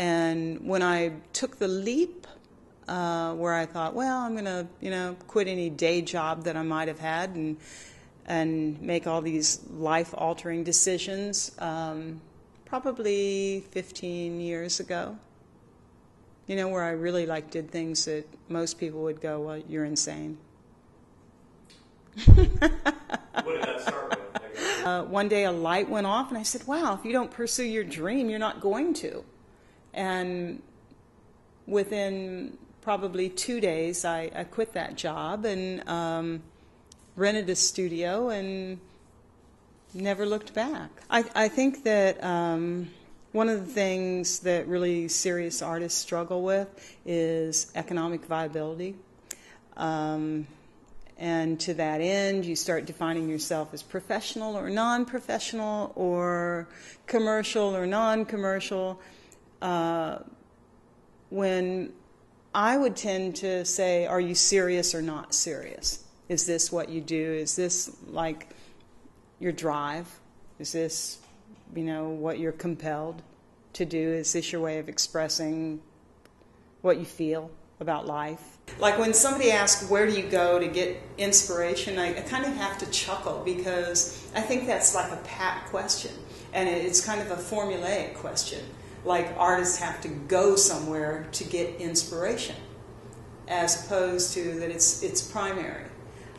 And when I took the leap, where I thought, well, I'm going to, quit any day job that I might have had and make all these life-altering decisions, probably 15 years ago, where I really did things that most people would go, well, you're insane. What did that start with? One day a light went off, and I said, wow, if you don't pursue your dream, you're not going to. And within probably 2 days, I quit that job and rented a studio and never looked back. I think that one of the things that really serious artists struggle with is economic viability. And to that end, you start defining yourself as professional or non-professional or commercial or non-commercial. When I would tend to say, are you serious or not serious? Is this what you do? Is this your drive? Is this, what you're compelled to do? Is this your way of expressing what you feel about life? Like when somebody asks, where do you go to get inspiration, I kind of have to chuckle because I think that's like a pat question. And it's kind of a formulaic question. Like artists have to go somewhere to get inspiration, as opposed to that it's primary.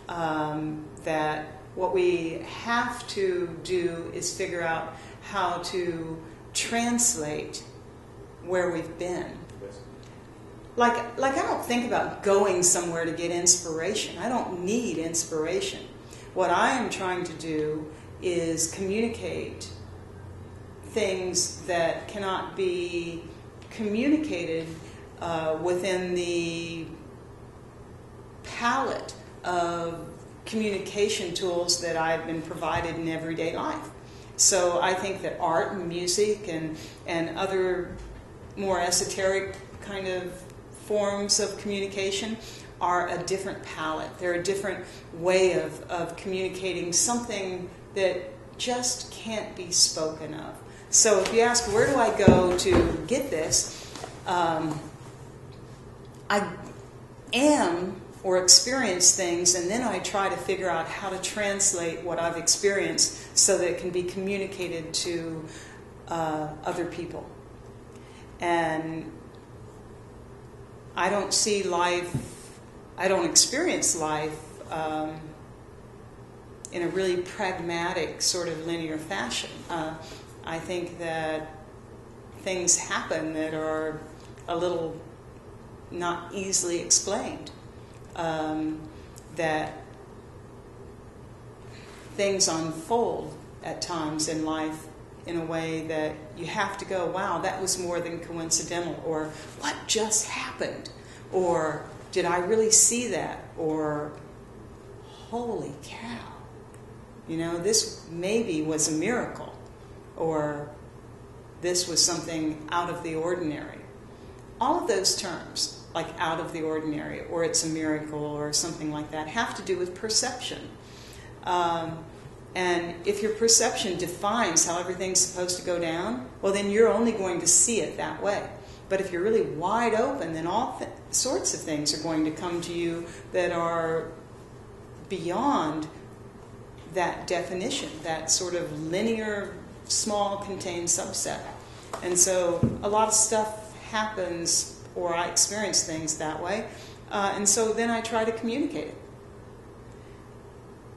That what we have to do is figure out how to translate where we've been. Like I don't think about going somewhere to get inspiration. I don't need inspiration. What I am trying to do is communicate things that cannot be communicated within the palette of communication tools that I've been provided in everyday life. So I think that art and music and other more esoteric kind of forms of communication are a different palette. They're a different way of communicating something that just can't be spoken of. So if you ask, where do I go to get this? I am or experience things, and then I try to figure out how to translate what I've experienced so that it can be communicated to other people. And I don't see life, I don't experience life in a really pragmatic sort of linear fashion. I think that things happen that are a little not easily explained. That things unfold at times in life in a way that you have to go, wow, that was more than coincidental, or what just happened, or did I really see that, or holy cow, this maybe was a miracle, or this was something out of the ordinary. All of those terms, like out of the ordinary, or it's a miracle, or something like that, have to do with perception. And if your perception defines how everything's supposed to go down, well, then you're only going to see it that way. But if you're really wide open, then all sorts of things are going to come to you that are beyond that definition, that sort of linear, small, contained subset. And so a lot of stuff happens, or I experience things that way, and so then I try to communicate it.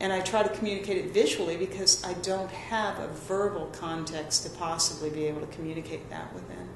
And I try to communicate it visually because I don't have a verbal context to possibly be able to communicate that within.